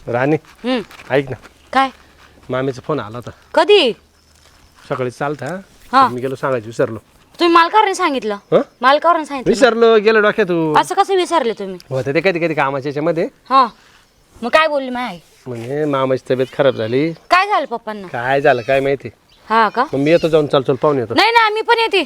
राणी ऐक ना, काय मामीचा फोन आला होता कधी सकाळी. चालता हा मी गेलो सांगायचं विसरलो. तुम्ही मालकावरून सांगितलं हं? मालकावरून सांगितलं विसरलो गेलो डोक्यातून. असं कसं विसरले तुम्ही होतं ते कधी कधी कामाच्या याच्यामध्ये. हा मग काय बोलली माय आई म्हणजे मामाची तब्येत खराब झाली. काय झालं पप्पांना काय झालं काय माहिती. हा का मग मी येतो जाऊन चल पाहून येतो. नाही ना मी पण येते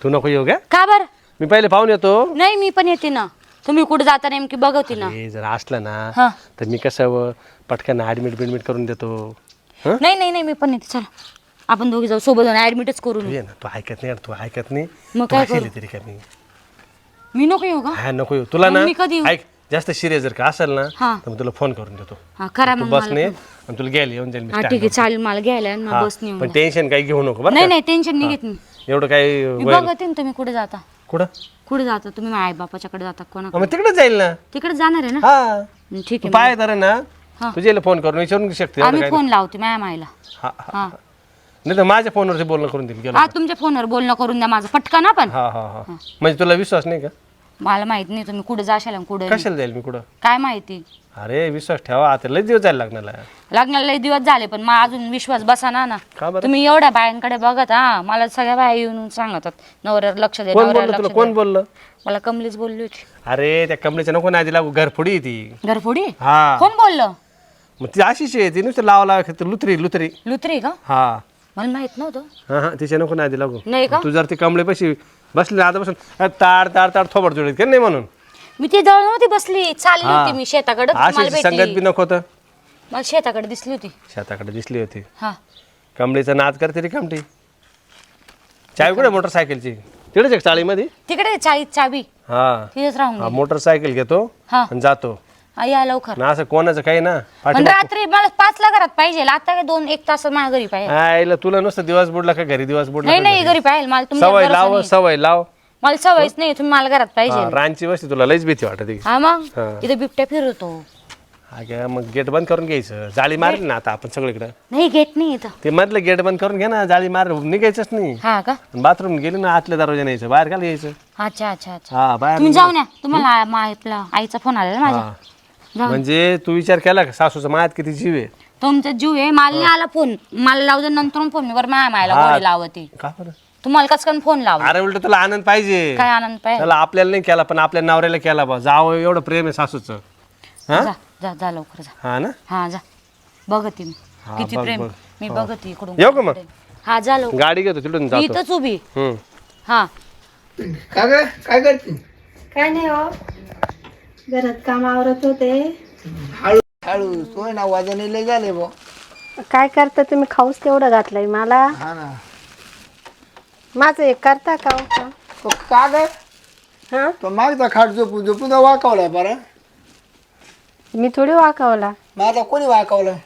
तू नको येऊ का? का बर मी पहिले पाहून येतो. नाही मी पण येते ना तुम्ही कुठे जाता नेमकी बघवती ना हे जर असलं ना हा तर मी कसं पटकन ऍडमिट करून देतो. हं? नाही नाही नाही मी पण येते चला आपण दोघे जाऊ सोबत जाऊन ऍडमिटच करू तू ये ना, तू ऐकत नाही, तू ऐकत नाही. मग तू काय अशी करू? तरी का मी मी नको येऊ का हा नको येऊ तुला मग ना. मी कधी येऊ? ऐक जास्त सिरियस जर का असेल ना हा तर मग तुला फोन करून देतो. हा करा तू मग बस मला नाही फोन. आणि तुला घ्यायला येऊन जाईल मी हा stand ठीक आहे वर. चालेल मला घ्यायला आणि हा, मग बस नेऊन पण द्या. टेन्शन काही घेऊ नको बरं नाही का? नाही टेन्शन नाही घेत मी एवढं काही मी होईल. बघते ना तुम्ही कुठे जाता कुठं कुठे जाता तुम्ही आई बापाच्याकडे जाता कोणा मग तिकडे जाईल ना. तिकडे जाणार आहे ना हा ठीक तू आहे पाय तर ना हा. तुझ्याला फोन करून विचारून घेऊ शकते. एवढं आम्ही काय फोन लावते माझ्या मायला हा हा नाही तर माझ्या फोनवरती बोलणं करून देईल गेलो. हा तुमच्या फोनवर बोलणं करून द्या माझं पटकन पण हा हा हा म्हणजे तुला विश्वास नाही का? मला माहित नाही तुम्ही कुठे जाशाल आणि कुठे नाही. कशाला जाईल मी कुठं? काय माहिती अरे विश्वास ठेवा आता लय दिवस जायला लागणार. लग्नाला लई दिवस झाले पण मग अजून विश्वास बसा ना का बरं? तुम्ही एवढ्या बायांकडे बघत हा मला सगळ्या बाया येऊन सांगतात नवऱ्यावर लक्ष दे कोण नवऱ्यावर बोललं तुला? लक्ष कोण दे बोललं? मला कमलीच बोलली होती अरे त्या कमळीच्या नको नाही लागू घरफोडी आहे ती. घरफोडी हा कोण बोललं मग ती अशीच आहे ती नुसतं लावा लुतरी लुतरी. लुत्री का हा मला माहित नव्हतं हा हा तिच्या नको नाही लागू. नाही का तू जर ती कमळे पैसे बसली आता बसून ताड ताड ताड थोबड जोडीत का नाही म्हणून मी ती जवळ नव्हती बसली चालली हा. होती मी शेताकडे मला अशी संगत भेटली बी नको तर मला शेताकडे दिसली होती शेताकडे दिसली होती. हा कमळीचा नाद करते रे कमटी. चावी कुठे मोटरसायकलची? तिकडेच एक चाळीमध्ये. तिकडे चाबी हा तिथेच राहून हा गेली. मोटरसायकल घेतो हा आणि जातो या लवकर ना. असं कोणाचं काही ना पण रात्री मला 5ला घरात पाहिजे आता काय 1 तास माझ्या घरी पाहिजे आईला तुला नुसतं दिवस बुडला का घरी दिवस बुडला नाही का नाही घरी? घरी पाहिजे मला तुमच्या सवय भरोसा लाव नाही. सवय लाव. मला सवयच नाही तुम्ही मला घरात पाहिजे हा, रांची वस्ती तुला लईच भीती वाटते. हा मग हा. इथे बिबट्या फिरतो अगं मग गेट बंद करून घ्यायचं. जाळी मारली ना आता आपण सगळीकडे. नाही गेट नाही इथं ते मधलं गेट बंद करून घे ना. जाळी मार निघायचंच नाही. हा का बाथरूम गेली ना आतल्या दरवाजा न्यायचं बाहेर का यायचं. अच्छा अच्छा अच्छा हा बाहेर तुम्ही जाऊन या तुम्हाला आपला आईचा फोन आलेला माझ्या हा. जाऊ. म्हणजे तू विचार केला का सासूचा मायात किती जीव आहे. तुमचा जीव आहे मला नाही आला फोन मला लावू दे नंतर फोन मी बरं माझ्या मायला हा. गोडी लावती का बरं? तुम्हाला कसं फोन लाव अरे उलट तुला आनंद पाहिजे. काय आनंद पाहिजे त्याला आपल्याला नाही केला पण आपल्या नवऱ्याला केला बा. जावं एवढं प्रेम आहे सासूचं. हा जा जा जा लवकर जा हा ना. हा जा बघते मी हा, किती बघ, प्रेम बघ. मी बघते इकडून येऊ का मग? हा जा लवकर गाडी घेतो तिकडून जातो. इथंच उभी हम्म. हा काय ग काय करते? काय नाही हो घरात काम आवरत होते हळू हळू सोय ना वजन लय झाले बो. काय करता तुम्ही खाऊच तेवढं घातलंय मला हा ना. माझं एक करता का हो का? तो का ग हा तो मागचा खाट झोपून झोपून वाकावलाय बरं. मी थोडी वाकवला माझा कोणी वाकावलाय?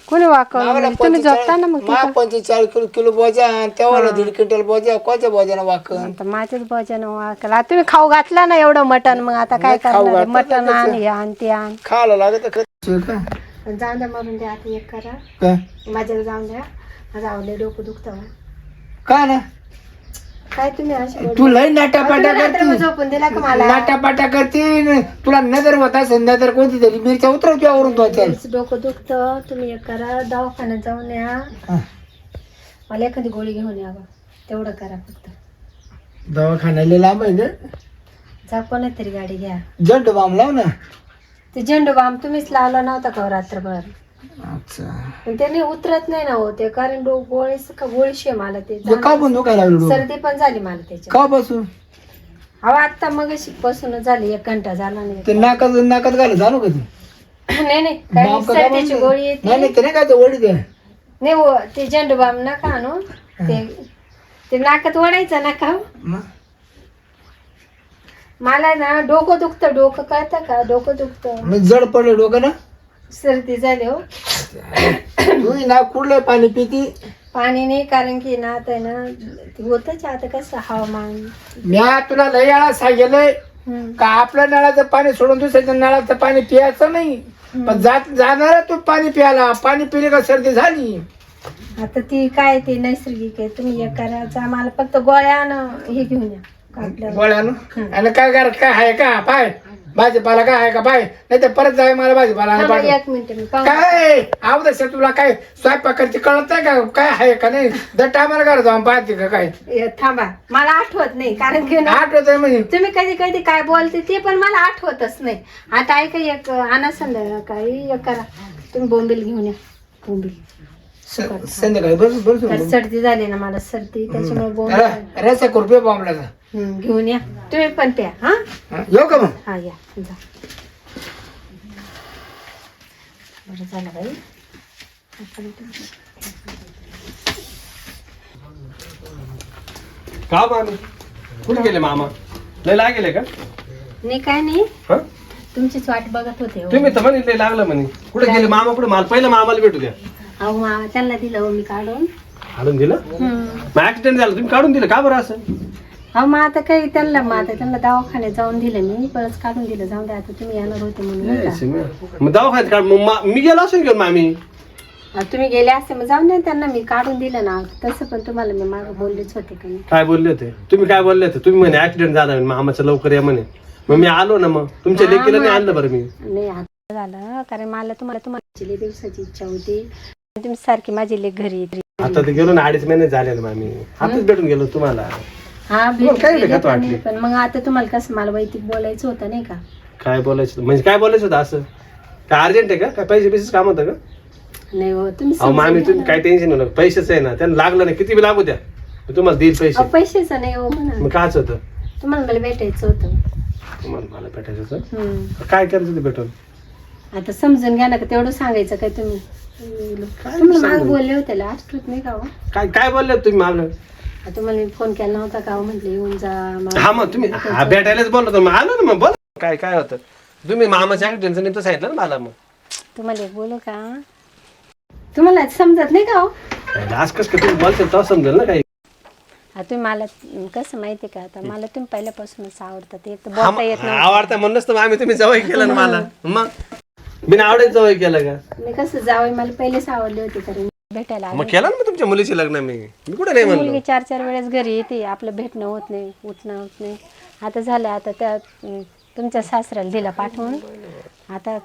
कोणी वाकवलं म्हणजे? तुम्ही झोपता ना मग तिथं. 45 किलो बोजा तेव्हा 1.5 क्विंटल बोजा कोणत्या बोजानं वाकन? आता माझ्याच भजन वाकला तुम्ही खाऊ घातला ना एवढं मटण मग आता काय नाही, खाऊ करणार आहे? घातलं मटण आण हे आण ते आण खायला लागत का? जाऊन द्या मरून द्या आता एक करा काय? माझ्याला जाऊन द्या माझं आवडले डोकं दुखतं का ना काय तुम्ही अशी बोलता? तू लय नाटापाटा तुम्ही रात्रभर करते. झोपून दिला का मला नाटापाटा करते. तुला नजर होत असेल नजर कोणती तरी मिरच्या उतरव आवरून तो माझं डोकं दुखतं तुम्ही एक करा दवाखान्यात जाऊन या मला एखादी गोळी घेऊन या बा. तेवढं करा फक्त दवाखान्याला लांब आहे ना. जा कोणतरी गाडी घ्या जंड बाम लाव ना. ते झेंडू बाम तुम्हीच लावला नव्हता का हो रात्रभर अच्छा पण त्याने उतरत नाही ना हो ते कारण गोळीशी आहे मला ते का पण दुखायला लागलो सर्दी पण झाली मला त्याची का बसून अहो आता मग पासूनच झाली 1 घंटा झाला नाही ते नाकात घाल झालो का ते नाही नाही काही सर्दीची गोळी येते नाही ते नाही काय ते वडी द्या. नाही हो ते झेंडू बाम नका आणू ते नाकात ओढायचं नका हो. मग? मला ना डोकं दुखतं डोकं कळतं का डोकं दुखतं मी जड पडले डोकं ना. सर्दी झाली हो तू ना कुठलं पाणी पिती? पाणी नाही कारण की ना आता आहे ना ते होतच आता कसं हवामान मी तुला लय वेळा सांगेलय का आपल्या नळाचं पाणी सोडून दुसऱ्याच्या नळाचं पाणी पियाचं नाही. पण जाणार तू पाणी प्यायला पाणी पिले का सर्दी झाली. आता ती काय ते नैसर्गिक आहे तुम्ही एक करायचं मला फक्त गोळ्या हे घेऊन या आपल्या गोळ्यानं आणि काय आहे का पाय भाजीपाला काय आहे का बाय नाही तर परत जाय मला भाजीपाला आणि थांबा, पाठव. एक मिनिट मी पाहू. काय अवदस तुला काय स्वयंपाकाची कळत नाही का काय आहे का नाही दर टायमाला करा जाऊन पाहते का काय थांबा, मला आठवत नाही कारण की ना, आठवत आहे म्हणजे तुम्ही कधी कधी काय बोलते ते पण मला आठवतच नाही. आता ऐका, एक आणा संध्याकाळी एक करा, तुम्ही बोंबील घेऊन या. बोंबील संध्याकाळी बस तर सर्दी झाली ना मला, सर्दी त्याच्यामुळे बोंबील रस्सा कुरपे बॉम्बला घेऊन या. तुम्ही पण प्या. हा येऊ का मग हा या जा. बरं झालं बाई. का मामी कुठे गेले मामा लय लागेले का नाही काय नाही, हा तुमचीच वाट बघत होते हो. तुम्ही तर म्हणे लय लागलं म्हणे कुठे गेले मामा कुठे मला पहिलं मामाला भेटू द्या अहो त्यांना दिलं हो मी काढून. काढून दिलं मग ऍक्सिडेंट झालं तुम्ही काढून दिलं का बरं असं अहो मग आता काही त्यांना दवाखान्यात जाऊन दिलं मी, परत काढून दिलं. जाऊन द्या, आता तुम्ही येणार होते म्हणून नाही का? मग दवाखान्यात काढ मग मी गेलो असेल घेऊन मामी तुम्ही गेले असते मग जाऊन द्या, त्यांना मी काढून दिलं ना. तसं पण तुम्हाला मी मागं बोललेच होते का नाही. काय बोलले होते तुम्ही काय बोलले होते तुम्ही म्हणे ऍक्सिडेंट झाला म्हणे मामाचं लवकर या म्हणे मग मी आलो ना मग तुमच्या लेकीला नाही आणलं बरं मी नाही आता झालं, कारण मला तुम्हाला लई दिवसाची इच्छा होती. तुम्ही सारखी माझी लेक घरी येते. आता ते गेलो ना 2.5 महिने झाले ना मामी आताच भेटून गेलो तुम्हाला हा तुम्हाला काय भेट लेखात वाटली? पण मग आता तुम्हाला कसं मला वैयक्तिक बोलायचं होतं नाही का. काय बोलायचं होतं? म्हणजे काय बोलायचं होतं असं काय अर्जंट आहे का काय पैसे पैसेच काम होतं का नाही हो तुम्ही अहो मामी तुम्ही काय टेन्शन नका पैसेच आहे ना त्यांना लागलं नाही किती बी लागू द्या मी तुम्हाला देईल पैसे पैशाचं नाही हो म्हणा, मग काच होतं तुम्हाला मला भेटायचं होतं. तुम्हाला मला भेटायचं होतं हम्म. काय करायचं ते भेटून आता समजून घ्या ना, का तेवढं सांगायचं काय तुम्ही. तुम्हाला माग बोलले होते आठवत नाही का हो? काय काय बोलले तुम्ही मागं तुम्हाला मी फोन केला नव्हता का हो? म्हटलं येऊन जा मला. हा मग तुम्ही हा भेटायलाच बोललो तर मग आलो ना मग बोल काय काय होतं तुम्ही मामाच्या टेन्शन नेमकं सांगितलं ना मला मग तुम्हाला एक बोलू का, तुम्हाला समजत नाही का हो? आज कसं काय तुम्ही बोलते तेव्हा समजेल ना काही तुम्ही मला कसं माहिती का, आता मला तुम्ही पहिल्यापासूनच आवडतात. एक तर बोलता येत नाही. आवडता म्हणूनच तर आम्ही तुम्ही जवळ केलं ना मला मग बिना आवडत जवळ केलं का मी कसं जावं, मला पहिलेच आवडले होते कारण भेटायला मग केलं ना मग तुमच्या मुलीची लग्न मी कुठे नाही म्हणलो मुलगी 4-4 वेळेस घरी येते, आपलं भेटणं होत नाही, उठणं होत नाही. आता झालं, आता त्या तुमच्या सासऱ्याला दिला पाठवून. आता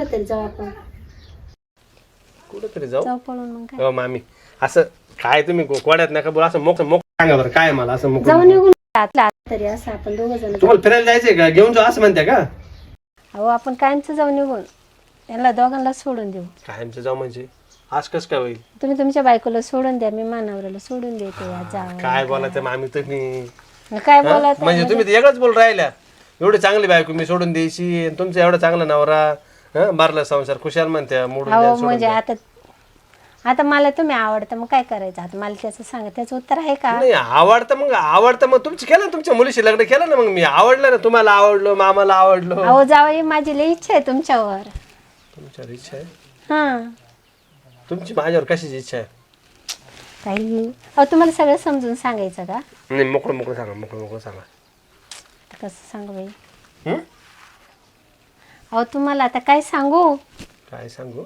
तरी जाऊ आपण, कुठेतरी जाऊ जाऊ पळून. मग काय हो मामी असं काय तुम्ही कोड्यात नका बोला असं मोक मोक सांगा बरं काय मला असं मोक जाऊ निघून आता तरी असं आपण 2 जण. तुम्हाला फिरायला जायचंय का घेऊन जाऊ असं म्हणते का अहो आपण कायमचं जाऊ निघून, त्यांना दोघांना सोडून देऊ. कायमचं जाऊ म्हणजे आज कसं काय होईल तुम्ही तुमच्या बायकोला सोडून द्या, मी मानावराला सोडून देते. जा काय बोलायचं मामी तुम्ही काय बोला म्हणजे तुम्ही तर वेगळंच बोल राहिल्या एवढी चांगली बायको मी सोडून द्यायची आणि तुमचा एवढा चांगला नवरा मारला संसार खुशाल म्हणत्या मोडून अहो द्या, सोडून म्हणजे द्या. आता मला तुम्ही आवडतं, मग काय करायचं. आता मला त्याचं सांगा, त्याचं उत्तर आहे का. नाही आवडतं मग तुमची केलं ना तुमच्या मुलीशी लग्न केलं ना मग मी आवडलं ना तुम्हाला आवडलो मामाला आवडलो अहो जावई माझी लई इच्छा आहे तुमच्यावर. तुमच्यावर इच्छा आहे हा तुमची माझ्यावर कशाची इच्छा आहे काही अहो तुम्हाला सगळं समजून सांगायचं का. नाही मोकळं मोकळं सांगा मोकळं मोकळं सांगा आता कसं सांगू बाई. हं? अहो तुम्हाला आता काय सांगू. काय सांगू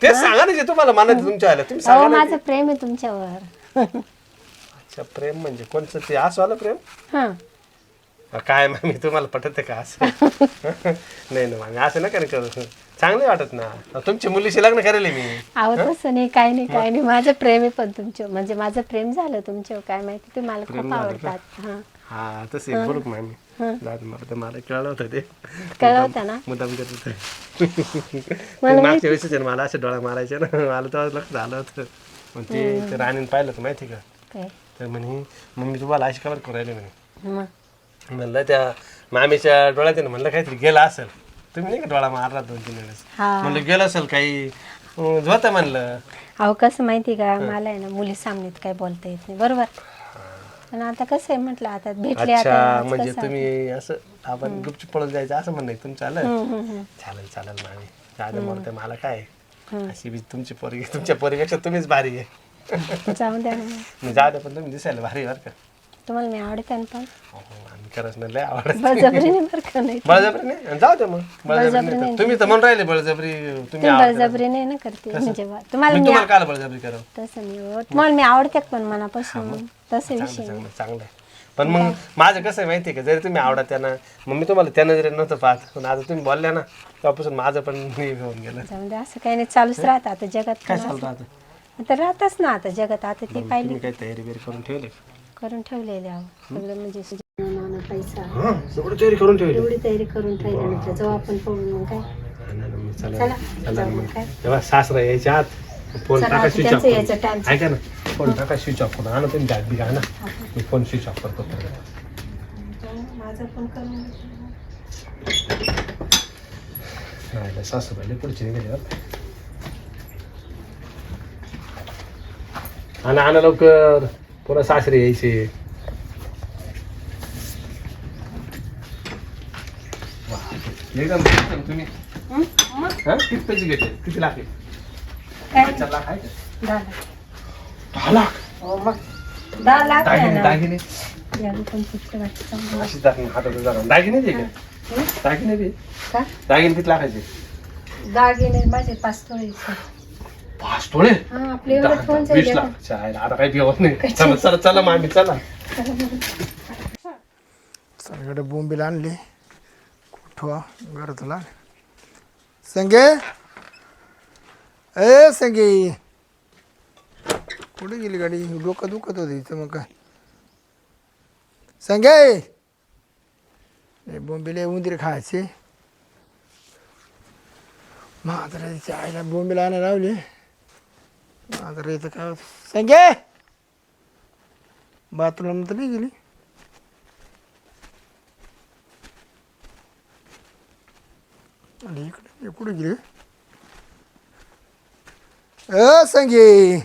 तेच सांगा ना जे तुम्हाला मानायचं तुमच्या आल्या तुम्ही अहो सांगा ना माझं प्रेम आहे तुमच्यावर. अच्छा प्रेम म्हणजे कोणचं ते असं आलं प्रेम हा काय मामी तुम्हाला पटत का असं नाही ना मामी असं नका करू चांगलं वाटत ना तुमची मुलीशी लग्न करेल मी अहो तसं नाही, काय नाही. माझं प्रेम आहे पण तुमच्या, म्हणजे माझं प्रेम झालं तुमच्यावर. काय माहिती, तुम्ही मला खूप आवडतात. हा हा तसे बोलू का मामी मला कळलं होतं ते कळलं होतं ना. मुद्दाम करत होते मागच्या वेळेस मला असे डोळा मारायचे ना मला तेव्हा लक्ष झालं होतं मग ते राणीने पाहिलं होतं माहिती का काय तर म्हणे मम्मी तुम्हाला अशी खबर करू राहिले म्हणे मग म्हणलं त्या मामीच्या डोळ्यात म्हणलं काहीतरी गेला असेल तुम्ही नाही का डोळा मारला 2-3 वेळेस हा म्हणलं गेलं असेल काही होतं म्हणलं अहो कसं माहिती का, मला आहे ना मुली सामनेत काय बोलता येत नाही बरोबर. पण आता कसं आहे म्हटलं, आता भेटले अच्छा आता म्हणजे तुम्ही असं आपण गुपचूप पळत जायचं असं म्हणणं आहे तुमचं आलं चालेल मामी जाऊ म्हणते मला काय अशी बी तुमची पोरगी तुमच्या पोरीपेक्षा तुम्हीच भारी आहे जाऊन द्या ना. मग जाऊ द्या पण तुम्ही दिसायला भारी बरं का तुम्हाला मी आवडते ना पण आम्ही खरंच नाही लय आवडत बळजबरीने बरं का. नाही बळजबरी नाही जाऊ द्या मग बळजबरी नाही तुम्ही तर म्हणून राहिले बळजबरी तुम्ही बळजबरी नाही ना करते, म्हणजे तुम्हाला मी काय बळजबरी करावं तसं नाही हो. तुम्हाला मी आवडते पण मनापासून, तसं विषय नाही. चांगलं आहे पण मग माझं कसं आहे माहिती आहे का, जरी तुम्ही आवडा त्यांना, मग मी तुम्हाला त्या नजरेने नव्हतं पाहत, पण आता तुम्ही बोलल्या ना तेव्हापासून माझं पण हे होऊन गेलं. जाऊन दे, असं काही नाही, चालूच राहतं आता जगात. काय चालतं आता? आता राहतच ना आता जगात. आता ती पाहिली तुम्ही काही तयारी बिरी करून ठेवली? करून ठेवलेले आहो सगळं, म्हणजे नाना पैसा हां, सगळं तयारी करून ठेवली. एवढी तयारी करून ठेवली म्हटलं जाऊ आपण पळून. मग काय चला चला चला जाऊ मग मग काय. तेव्हा सासरा यायच्या आत फोन चला, टाका आता स्विच ऑफ त्यांचं करून. यायचं टाइम. ऐका ना, फोन टाका स्विच ऑफ करून आणा, तुम्ही बॅग बिग आणा, मी फोन स्विच ऑफ करतो. माझा फोन करून नाही सासूबाईला पुढची निघाली. आणा लवकर, पुन्हा सासरे यायचे. एकदम तुम्ही किती पैसे घेतले? किती लाख आहे? काय 4 लाख आहे का? 10 लाख. 10 लाख? हो मग 10 लाख आहे दागिने ना. दागिने याला पण पुढचं वाटतं चांगलं. अशी दागिने हातात जरा दागिने दे का? दागिने दे. का दागिने किती लाखाचे? दागिने माझे 5 तोळे. 5 तोळे? हा आपले एवढे फोन 20 लाख. चालेल, आता काही ठेवत नाही. चला चला चला मामी चला. सगळीकडे बोंबील आणली कुठवा घरातला. संगे ए संगे, कुठे गेली गाडी? डोकं दुखत होती इथं. मग काय संगे, बोंबीला उंदीर खायचे. म्हाताऱ्याच्या आईला बोंबीला आणायला लावली. म्हातारा इथं काय संगे, बाथरूम तर नाही गेली. आणि इकडे कुठे गेली? संगे,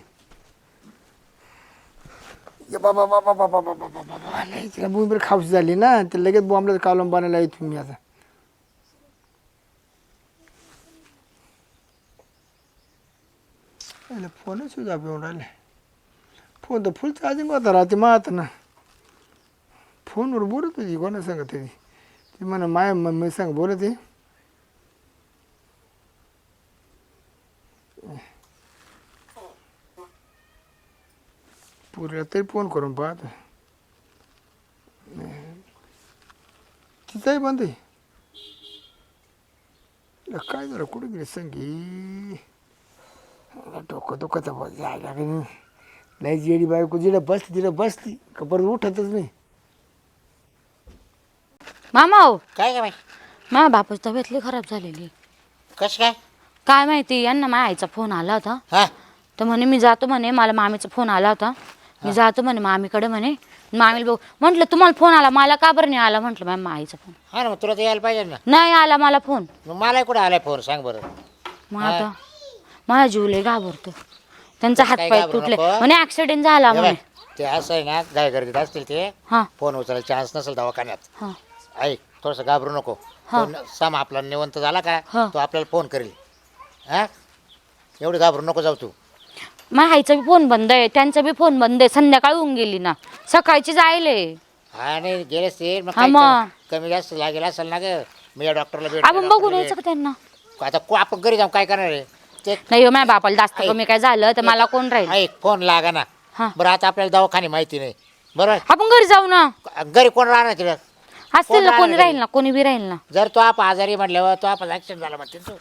बाबा बाबा बाबा बाबा बाबा, तिला बोंबील खाऊस झाली ना, ते लगेच बॉम्बला कॉलम बनायला येतो मी आता. फोनच सुद्धा येऊन राहिले. फोन तर फुल चार्जिंग होता राहते मग आता ना. फोनवर बोलत होती, कोणा सांगत होती ती म्हणा माय मम्मी सांग बोलत आहे. पुऱ्या तरी फोन करून पाहतो. तिचाही बंद आहे. काय झालं, कुठे गेली संगी? डोकं दुखत जायला नाही. जेडी बायको जिला बसती का परत उठतच नाही. मामा हो, काय काय बाई? माझ्या बापाची तब्येत लई खराब झालेली. कसं काय? काय माहिती, यांना माझ्या आईचा फोन आला होता. हा तर म्हणे मी जातो म्हणे, मला मामीचा फोन आला होता, मी जातो म्हणे मामीकडे म्हणे. मामीला बघू म्हटलं तुम्हाला फोन आला, मला का बरं नाही आला? म्हटलं मॅम आईचा फोन हा ना, मग तुला तर यायला पाहिजे ना. नाही आला मला फोन. मग मला कुठे आलाय फोन सांग बरं. मग आता माझा जीव लय घाबरतो. त्यांचा काही हातपाय घाबरू तुटले नको. म्हणे, ऍक्सिडेंट झाला हे म्हणे. बाई, ते असं आहे ना, जाय गर्दीत असतील ते, हा फोन उचलायला चान्स नसेल दवाखान्यात. हा ऐक, थोडंसं घाबरू नको. फोन साम आपला निवंत झाला का तो आपल्याला फोन करेल. हा, एवढी घाबरू नको जाऊ तू. माझ्या आईचा बी फोन बंद आहे, त्यांचा बी फोन बंद आहे. संध्याकाळी होऊन गेली ना, सकाळची जायले. हा नाही गेलेस ते मग हा काय मग. कमी जास्त लागेल असेल ना ग. मी या डॉक्टरला आपण बघून यायचं का त्यांना? आता आपण घरी जाऊ काय करणार आहे ते. नाही हो, माझ्या बापाला जास्त कमी काय झालं तर मला कोण राहील? ऐक, फोन लागा ना. हा. बरं आता आपल्याला दवाखाने माहिती नाही बरोबर. आपण घरी जाऊ ना. घरी कोण राहणार तिला? असतील ना, कोण कोणी राहणार राहील ना, कोणी बी राहील ना. जर तो आप आजारी म्हटल्यावर तो आपण ऍक्सिडेंट झाला म्हणते तू.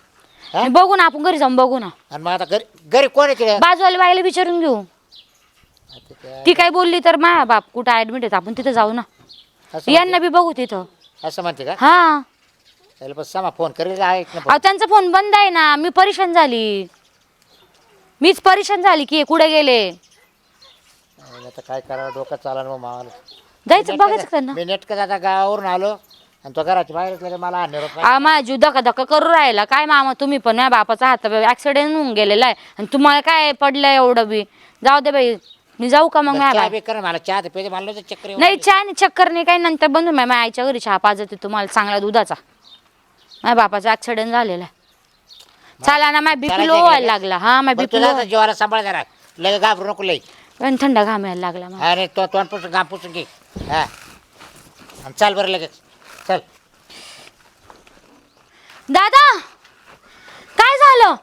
हा? नाही, बघू ना आपण घरी जाऊन बघू ना. आणि मग आता घरी कोण आहे तिला? बाजूवाल्या बाईला विचारून घेऊ. ती काय बोलली तर माझ्या बाप कुठं ऍडमिट आहेत, आपण तिथं जाऊ ना. असं यांना बी बघू तिथं. असं म्हणते का? हा त्याला पण सामा फोन करेल ऐक ना अहो, फोन. त्यांचा फोन बंद आहे ना. मी परेशान झाली, मीच परेशान झाली की कुठे गेले. आता काय करावं, डोकं चालणार मग मावाला. जायचं बघायचं का त्यांना? मी नेटकं आता गावावरून आलो आणि तो घराच्या बाहेरच लगे मला निरोप. माझा जीव धका धका करू राहिला. काय मामा तुम्ही पण, माझ्या बापाचा हात ऍक्सिडेंट होऊन गेलेला आहे आणि तुम्हाला काय पडलंय एवढं बी? जाऊ दे बाई, मी जाऊ का मग? चहा माझ्या बी कर मला, चहा पेजे मला नव्हतं चक्कर येऊन नाही, आली. चहा नाही, चक्कर नाही, काही नंतर बनवून माझ्या आईच्या घरी चहा पाजते तुम्हाला चांगला दुधाचा. माझ्या बापाचा ऍक्सिडेंट झालेला आहे. चला ना, माझ्या बीपी लो व्हायला लागला. हा, माझ्या बरं, बीपी तुला लो आता जीवाला सांभाळ जरा, लगे घाबरू नको लई. आणि थंड घाम यायला लागला मला. अरे तो तोंड पुसून घाम पुसून घे. हा आणि चाल बरं लगेच चल. दादा काय झालं?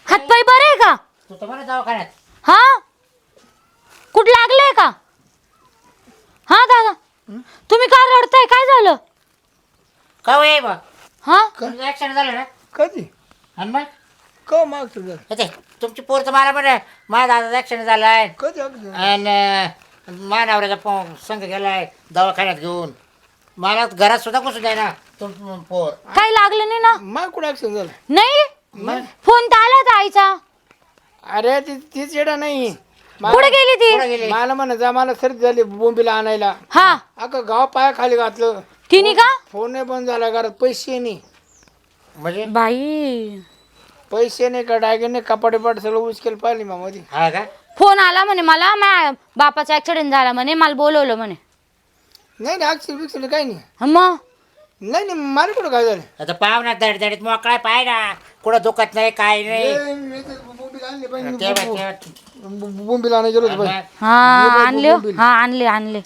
हातपाय बरे आहे का? तू तर बरं दवाखान्यात. हा, कुठ लागलंय का? हा दादा तुम्ही का रडताय काय झालं का हो ये बा हा ऍक्सिडेंट झालं ना कधी आणि मग का मागतो जरा? ते तुमची पोर तर मला म्हणे माझ्या दादाचा ऍक्सिडेंट झालाय कधी accident? आणि माझ्या नवऱ्याचा संघ गेलाय दवाखान्यात घेऊन मला घरात सुद्धा घुसून द्याय ना तुम पोर काही लागलं नाही ना माग कुठं ऍक्सिडेंट झालं? नाही फोन तर आला होता आईचा अरे तीच येडा नाही कुठे गेली ती कुठं गेली मला म्हणा जा मला सर्दी झाली बोंबीला आणायला हा अगं गाव पाया खाली घातलं तिने का फोन नाही बंद झाला घरात पैसे नाही म्हणजे बाई पैसे नाही का डायगे नाही कपाटे पाट सगळं उचकेल पाहिली मा मध्ये हा का फोन आला म्हणे मला माझ्या बापाचा ऍक्सिडेंट झाला म्हणे मला बोलवलं म्हणे नाही नाही ऍक्सिडेंट बिक्सिडेंट काही नाही मग नाही नाही मला कुठं काय झालं आता पाव ना दडदडीत मोकळा पाय ना कुठं दुखत नाही काय नाही बोंबीला आणायला गेलो होतो बाई. हा आणले हो. हा आणले आणले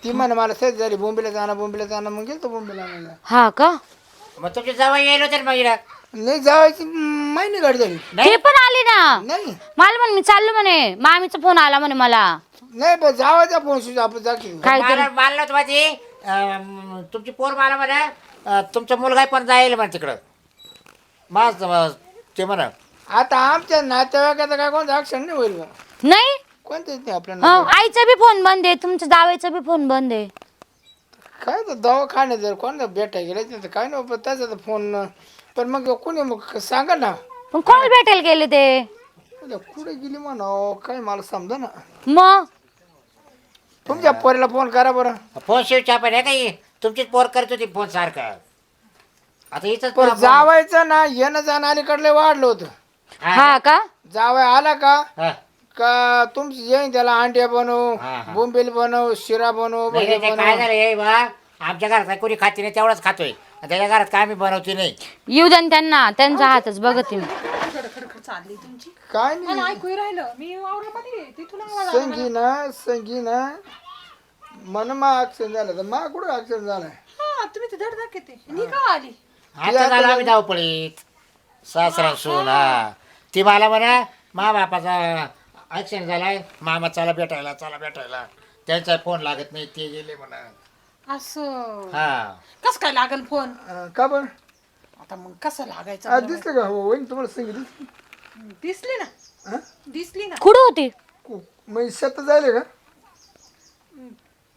ती म्हणे मला सर्दी झाली बोंबीला जाणं मग गेलो बोंबीला आणायला हा का मग तुमची जवळ येईल होते मग इकडं. नाही जायची महिने गाडी झाली ते पण आले ना नाही मला म्हणे मी चाललो म्हणे मामीचा फोन आला म्हणे मला नाही पण जावायचा फोन सुद्धा आपण जाकी काय मला मानलं होतं माझी तुमची पोर मला म्हणा तुमचा मुलगा पण जाईल म्हणे तिकडं माझ ते म्हणा आता आमच्या नातेवाईकाचा काय कोणता ऍक्शन नाही होईल का? नाही कोणतेच नाही आपल्याला हो, आईचा बी फोन बंद आहे तुमच्या जावेचा बी फोन बंद आहे काय तर दवाखान्यात जर कोणाला भेटायला गेलं तर काय नाही पण त्याचा तर फोन पण मग कोणी मग सांगा ना पण कोण भेटायला गेले ते कुठे गेली म्हणा काय मला समजा ना मग तुमच्या पोरीला फोन करा बरं फोन शिवच्या पण आहे काही तुमचीच पोर करत होती फोन सारखा आता इथंच पण जावायचं ना येणं जाणं अलीकडले वाढलं होतं हा का जावाय आला का हा. का तुमची येईन त्याला अंड्या बनव हा, हा. बोंबील बनव शिरा बनव नाही, भजे नाही, ते बनव काय झालं हे बा आमच्या घरात काय कोणी खाते नाही तेवढंच खातोय आणि त्याच्या घरात काय आम्ही बनवते नाही येऊ द्या ना त्यांना त्यांचा हातच बघते मी काय नाही ऐकू राहिलं मी वावरामध्ये आहे. तिथून आवाज संगीना मन मा ऍक्सिडेंट झालं तर मा कुठं ऍक्सिडेंट झालाय हा तुम्ही तर धड दाखवते मी का आली आता झालं आम्ही धावपळीत सासरा सून हा ती मला म्हणा मा बापाचा ऍक्सिडेंट झालाय मामा चला भेटायला त्यांचा फोन लागत नाही ते गेले म्हणा असं हा कस काय लागल फोन का बरं आता मग कसं लागायचं दिसलं का हो वहिनी तुम्हाला संगीत दिसली ना दिसली ना कुठं होती मग शेत जायले का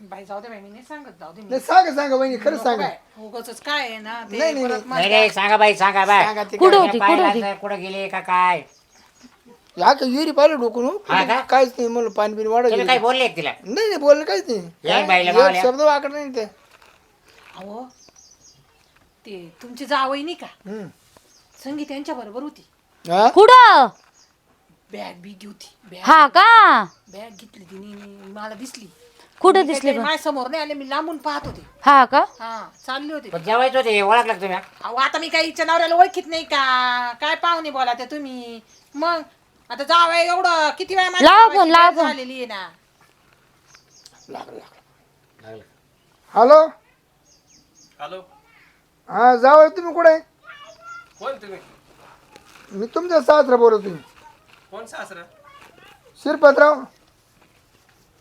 बाई जाऊ दे बाई मी नाही सांगत जाऊ दे नाही सांगा वहिनी खरं सांगा उगाच काय आहे ना ते नाही, नाही, परत नाही नाही सांगा बाई सांगा बाई सांगा ते कुठं काय. होती कुठं होती कुठं गेले का काय या का विहिरी पाहिलं डोकून हो. हा का? काहीच नाही मला पाणी बिन वाढत तुम्ही काय बोलले तिला नाही नाही बोललं काहीच या बाईला नाही मावल्या. एक शब्द वाकड नाही ते अहो ते तुमची जावई नाही का हम्म. संगीत यांच्या बरोबर होती हा? कुठं बॅग बी होती बॅग हा का बॅग घेतली तिने मला दिसली कुठं दिसले माझ्या समोर नाही आले मी लांबून पाहत होते हा का हा चालले होते पण जेवायचं होते ओळखलं का तुम्ही अहो आता मी काही हिच्या नवऱ्याला ओळखीत नाही का काय पाहुणे बोला ते तुम्ही मग आता जावं एवढं किती वेळा माझ्या लावा जावयाची फोन, लावा भेट फोन. झालेली आहे ना हॅलो हॅलो हा जावं तुम्ही कुठे कोण तुम्ही मी तुमच्या सासरा बोलतो तुम्ही कोण सासरा शिरपतराव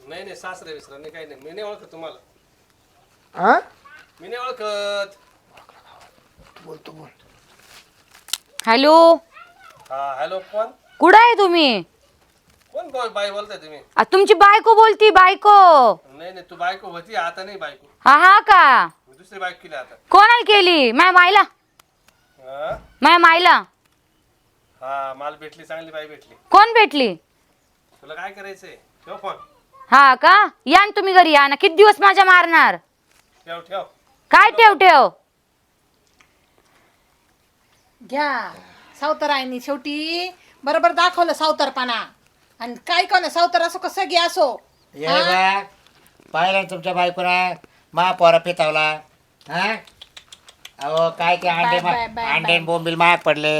नाही नाही सासरे विसरा नाही काही नाही मी नाही ओळखत तुम्हाला हा मी नाही ओळखत बोलतो बोल हॅलो हा हॅलो कोण कुठं आहे तुम्ही कोण बाई बोलताय तुम्ही तुमची बायको बोलती बायको नाही नाही तू बायको होती आता नाही बायको हा हा का मी दुसरी बायको केली आता कोणाला केली माझ्या मायला हा? माझ्या मायला हा मला भेटली चांगली बाई भेटली कोण भेटली तुला काय करायचंय ठेव फोन हा का या ना तुम्ही घरी या ना किती दिवस माझ्या मारणार ठेव ठेव काय ठेव ठेव घ्या सावतारायनी शेवटी बरोबर दाखवलं सावतारपणा आणि काय कोण सावतार असो कसं घ्या असो ये बा पाहिलं ना तुमच्या बायकोला महापौरा पितावला हा अहो काय ते अंडे अंडे बोंबील महाग पडले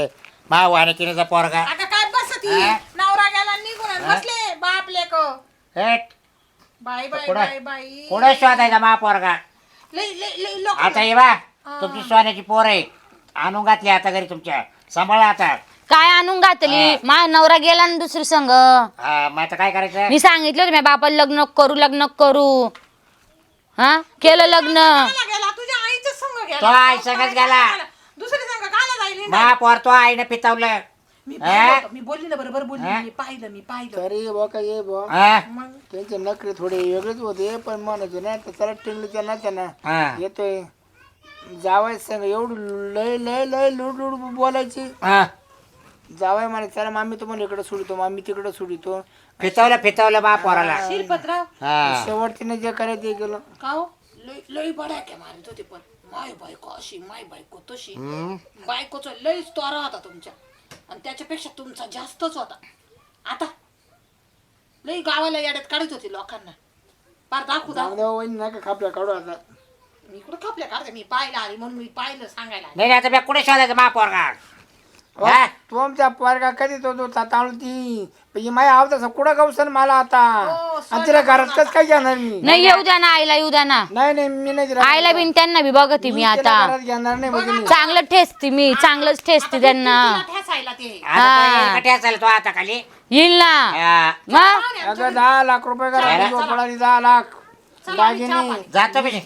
महाग वाणे किनेचा पोरगा आता काय बसती हा? नवरा गेला निघून आणि बसले बाप लेक हेट बाई बाई कुठं? बाई बाई कुठे शोधायचा महापोरगा लई लई लई लोक आता ये बा तुमची सोन्याची पोर आहे आणून घातली आता घरी तुमच्या सांभाळा आता काय आणून घातली माझा नवरा गेला ना दुसरी संघ हा मग आता काय करायचं मी सांगितलं होतं माझ्या बापाला लग्न करू हा केलं लग्न काला गेला तुझ्या आईच्या संग गेला तो आई संगच गेला. दुसरी संग काला जाईल मा पोर तो आईने पितवलं. मी पाहिलं होतं, मी बोलली ना बरोबर बोलली मी पाहिलं तरी बा काय ये बा हा? मग त्यांचे नखरे थोडे वेगळेच होते पण म्हणायचं ना तर त्याला टिंगली त्यांना त्यांना हा. येतोय जावाय सांग एवढं लय लय लय लुड लुड बोलायची. हा. जावाय म्हणे चला मामी तुम्हाला इकडे सोडितो मामी तिकडे सोडितो. फितवलं मा पोराला. शिरपतराव हा. शेवटतीने जे करायचं ते केलं. का हो लय लय बड्या मारित होते पण माय बायको अशी माय बायको तशी बायकोचा लयच तोरा होता तुमच्या आणि त्याच्यापेक्षा तुमचा जास्तच होता. आता लय गावाला याड्यात काढत होती लोकांना पार दाखवू वहिनी नका खापल्या काढू आता. मी कुठं खपल्या काढते मी पाहिलं आली म्हणून मी पाहिलं सांगायला आले. नाही आता मी कुठे शोधायचं मा पोरगा. हो, तुमच्या पोरगा कधी तो तांदूळ ती म्हणजे माझ्या आवता कुठं गावसन मला आता आणि तिला घरात कसं काय घेणार मी. नाही येऊ द्या ना आईला येऊ द्या ना नाही नाही मी नाही तिला- आईला बिन त्यांना बी बघते मी तिला आता घरात घेणार नाही म्हणजे मी. चांगलं ठेचते मी चांगलंच ठेचते त्यांना तिला ठेसायला ते आता कट्या चाल तो आता खाली. येईल ना हा. मग अगं 10 लाख रुपये करा पळाली 10 लाख दागिने जातो मी.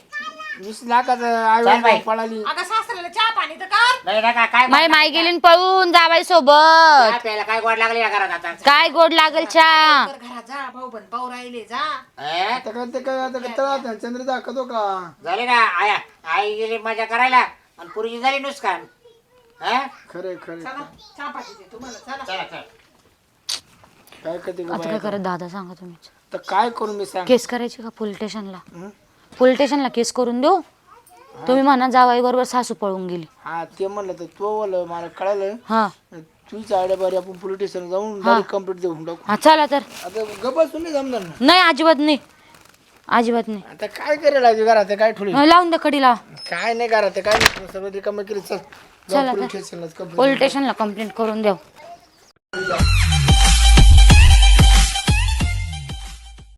20 लाखाचं चल आयुष्य बाई. पळाली. अगं सासऱ्याला चहा पाणी तर कर. नाही ना काय माई माई गेली न पळून जावाई सोबत चहा प्यायला काय गोड लागली या घरात आता. काय गोड लागल चहा तर घरात जा भाऊ बन पाऊ राहिले जा. हा? आता काय ते काय आता तळा चंद्र दाखवतो का. झाले ना आया आई गेली मजा करायला आणि पुरीची झाली नुसकान. हा? खरे खरे चला चहा पाणी दे तुम्हाला चला. चला चला. काय करते गं आता बाई? काय करत दादा सांगा तुम्ही तर काय करू मी सांग. केस करायची का पोलीस स्टेशनला पोलीस स्टेशनला केस करून देऊ तुम्ही म्हणा जावाई बरोबर सासू पळून गेली हा ते म्हणलं तर तो बोल मला कळालं हा तुझी आयडिया बरी आपण पोलीस स्टेशन जाऊन कंप्लीट देऊन टाकू. हा चला तर आता गप्पा नाही जमणार ना. नाही अजिबात नाही अजिबात नाही आता काय करायला घरात काय ठोली लावून द्या कडीला काय नाही घरात काय नाही सगळं रिकामं केलं चल चला पोलीस तर स्टेशनलाच कंप्लीट. पोलीस स्टेशनला कंप्लेंट करून देऊ